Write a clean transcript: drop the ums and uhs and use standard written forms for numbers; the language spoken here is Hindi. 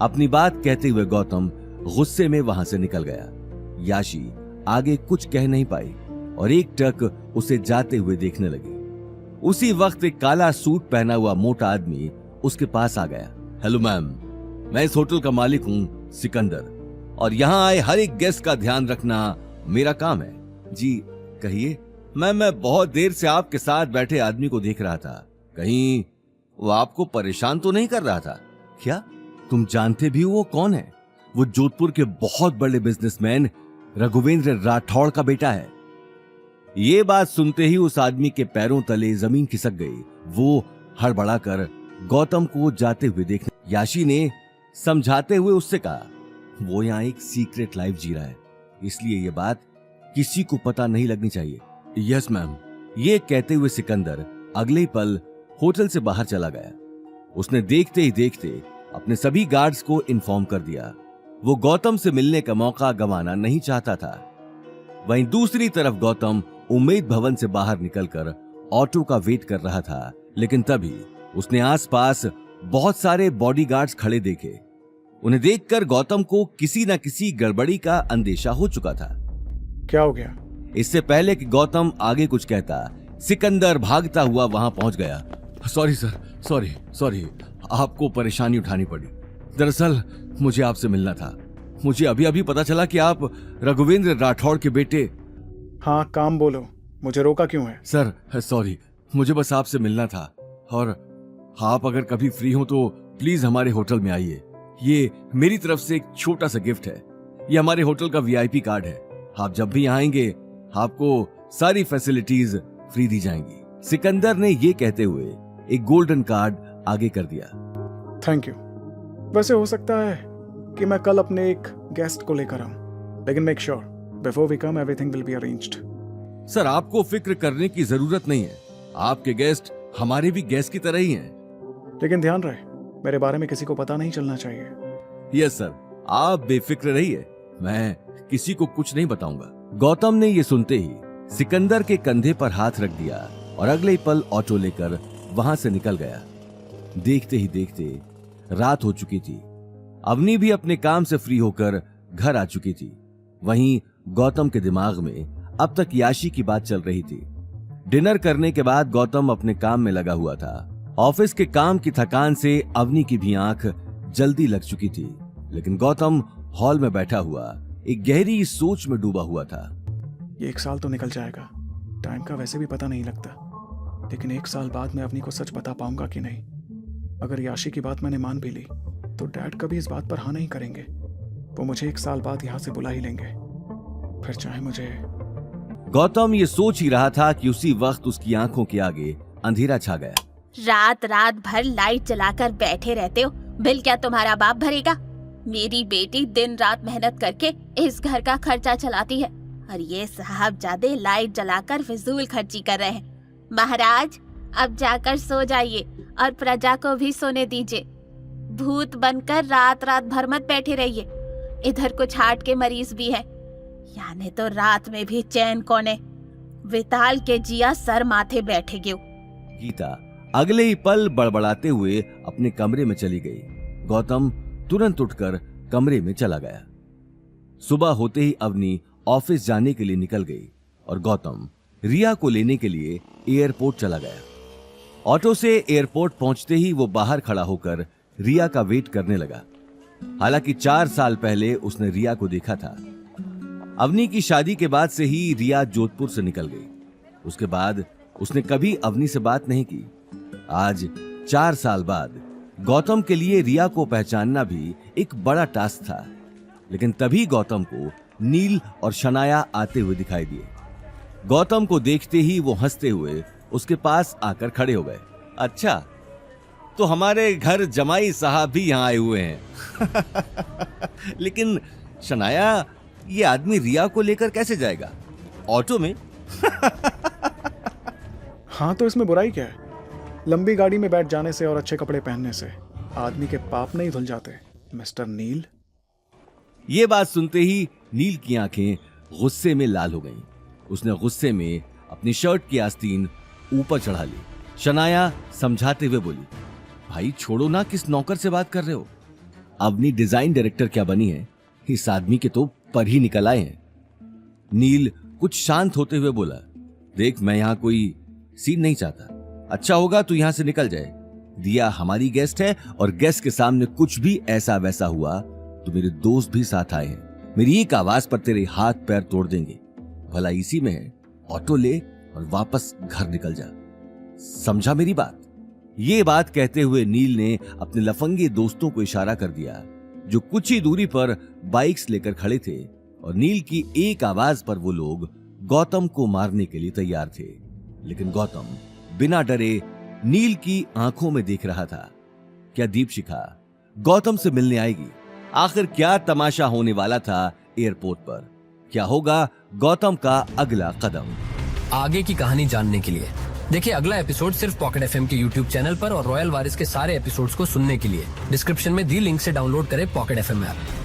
अपनी बात कहते हुए गौतम गुस्से में वहां से निकल गया। याशी आगे कुछ कह नहीं पाई और एक टक उसे जाते हुए देखने लगी। उसी वक्त एक काला सूट पहना हुआ मोटा आदमी उसके पास आ गया। हेलो मैम, मैं इस होटल का मालिक हूँ सिकंदर, और यहाँ आए हर एक गेस्ट का ध्यान रखना मेरा काम है। जी कहिए। मैम, मैं बहुत देर से आपके साथ बैठे आदमी को देख रहा था, कहीं वो आपको परेशान तो नहीं कर रहा था क्या? तुम जानते भी हो वो कौन है? वो जोधपुर के बहुत बड़े बिजनेसमैन रघुवेंद्र राठौड़ का बेटा है। ये बात सुनते ही उस आदमी के पैरों तले जमीन खिसक गई। वो हड़बड़ाकर गौतम को जाते हुए देखने। याशी ने समझाते हुए उससे कहा, वो यहाँ एक सीक्रेट लाइफ जी रहा है, इसलिए ये बात किसी को पता नहीं लगनी चाहिए। Yes ma'am. ये कहते हुए सिकंदर अगले ही पल होटल से बाहर चला गया। उसने देखते ही देखते अपने सभी गार्ड्स को इन्फॉर्म कर दिया। वो गौतम से मिलने का मौका गंवाना नहीं चाहता था। वहीं दूसरी तरफ गौतम उम्मीद भवन से बाहर निकलकर ऑटो का वेट कर रहा था, लेकिन तभी उसने आसपास बहुत सारे बॉडीगार्ड्स खड़े देखे। उन्हें देखकर गौतम को किसी न किसी गड़बड़ी का अंदेशा हो चुका था। क्या हो गया? इससे पहले कि गौतम आगे कुछ कहता, सिकंदर भागता हुआ वहां पहुंच गया। सॉरी सर, सॉरी, आपको परेशानी उठानी पड़ी। दरअसल मुझे आपसे मिलना था। मुझे अभी अभी पता चला कि आप रघुवेंद्र राठौड़ के बेटे। हाँ, काम बोलो, मुझे रोका क्यों है? सर सॉरी, मुझे बस आपसे मिलना था, और आप अगर कभी फ्री हो तो प्लीज हमारे होटल में आइए। ये मेरी तरफ से एक छोटा सा गिफ्ट है। ये हमारे होटल का वीआईपी कार्ड है। आप जब भी आएंगे आपको सारी फैसिलिटीज फ्री दी जाएंगी। सिकंदर ने ये कहते हुए एक गोल्डन कार्ड आगे कर दिया। Thank you. वैसे हो सकता है कि मैं कल अपने एक गेस्ट को लेकर आऊं, लेकिन make sure before we come everything will be arranged. Sir, आपको फिक्र करने की जरूरत नहीं है। आपके गेस्ट हमारे भी गेस्ट की तरह ही हैं। लेकिन ध्यान रहे, मेरे बारे में किसी को पता नहीं चलना चाहिए। यस सर, आप बेफिक्र रहिए, मैं किसी को कुछ नहीं बताऊंगा। गौतम ने ये सुनते ही सिकंदर के कंधे पर हाथ रख दिया और अगले ही पल ऑटो लेकर वहां से निकल गया। देखते ही देखते रात हो चुकी थी। अवनी भी अपने काम से फ्री होकर घर आ चुकी थी। वहीं गौतम के दिमाग में अब तक याशी की बात चल रही थी। डिनर करने के बाद गौतम अपने काम में लगा हुआ था। ऑफिस के काम की थकान से अवनी की भी आंख जल्दी लग चुकी थी, लेकिन गौतम हॉल में बैठा हुआ एक गहरी सोच में डूबा हुआ था। ये 1 साल तो निकल जाएगा, टाइम का वैसे भी पता नहीं लगता, लेकिन 1 साल बाद मैं अवनी को सच बता पाऊंगा कि नहीं। अगर याशी की बात मैंने मान भी ली तो डैड कभी इस बात पर हाँ नहीं करेंगे। वो मुझे 1 साल बाद यहाँ से बुला ही लेंगे, फिर चाहे मुझे। गौतम ये सोच ही रहा था कि उसी वक्त उसकी आंखों के आगे अंधेरा छा गया। रात रात भर लाइट जलाकर बैठे रहते हो, बिल क्या तुम्हारा बाप भरेगा? मेरी बेटी दिन रात मेहनत करके इस घर का खर्चा चलाती है, और ये साहबजादे लाइट जलाकर फिजूल खर्ची कर रहे हैं। महाराज, अब जाकर सो जाइए और प्रजा को भी सोने दीजिए। भूत बनकर रात रात भर मत बैठे रहिए। इधर कुछ हार्ट के मरीज भी हैं, यानी तो रात में भी चैन कोने विताल के जिया सर माथे बैठे गयो। गीता अगले ही पल बड़बड़ाते हुए अपने कमरे में चली गई। गौतम तुरंत उठकर कमरे में चला गया। सुबह होते ही अवनी ऑफिस जाने के लिए निकल गई और गौतम रिया को लेने के लिए एयरपोर्ट चला गया। ऑटो से एयरपोर्ट पहुंचते ही वो बाहर खड़ा होकर रिया का वेट करने लगा। हालांकि 4 साल पहले उसने रिया को देखा था। अवनी की शादी के बाद से ही रिया जोधपुर से निकल गई। उसके बाद उसने कभी अवनी से बात नहीं की। आज 4 साल बाद गौतम के लिए रिया को पहचानना भी एक बड़ा टास्क था, लेकिन तभी गौतम को नील और शनाया आते हुए दिखाई दिए। गौतम को देखते ही वो हंसते हुए उसके पास आकर खड़े हो गए। अच्छा, तो हमारे घर जमाई साहब भी यहाँ आए हुए हैं। लेकिन शनाया, ये आदमी रिया को लेकर कैसे जाएगा? ऑटो में? हाँ, तो इसमें बुराई क्या है? लंबी गाड़ी में बैठ जाने से और अच्छे कपड़े पहनने से आदमी के पाप नहीं धुल जाते, मिस्टर नील। ये बात सुनते ही नील की आंखें गुस्से में लाल हो गईं। उसने गुस्से में अपनी शर्ट की आस्तीन ऊपर चढ़ा ली। शनाया समझाते हुए बोली, भाई छोड़ो ना, किस नौकर से बात कर रहे हो? अवनी डिजाइन डायरेक्टर क्या बनी है, इस आदमी के तो पर ही निकल आए हैं। नील कुछ शांत होते हुए बोला, देख मैं यहां कोई सीन नहीं चाहता, अच्छा होगा तू यहां से निकल जाए। दिया हमारी गेस्ट है और गेस्ट के सामने कुछ भी ऐसा वैसा हुआ तो मेरे दोस्त भी साथ आए हैं, मेरी एक आवाज पर तेरे हाथ पैर तोड़ देंगे। भला इसी में है, ऑटो ले और वापस घर निकल जा, समझा मेरी बात? ये बात कहते हुए नील ने अपने लफंगे दोस्तों को इशारा कर दिया जो कुछ ही दूरी पर बाइक्स लेकर खड़े थे, और नील की एक आवाज पर वो लोग गौतम को मारने के लिए तैयार थे। लेकिन गौतम बिना डरे नील की आंखों में देख रहा था। क्या दीपशिखा गौतम से मिलने आएगी? आखिर क्या तमाशा होने वाला था एयरपोर्ट पर? क्या होगा गौतम का अगला कदम? आगे की कहानी जानने के लिए देखिए अगला एपिसोड सिर्फ पॉकेट एफएम के यूट्यूब चैनल पर, और रॉयल वारिस के सारे एपिसोड्स को सुनने के लिए डिस्क्रिप्शन में दी लिंक से डाउनलोड करें पॉकेट एफएम ऐप।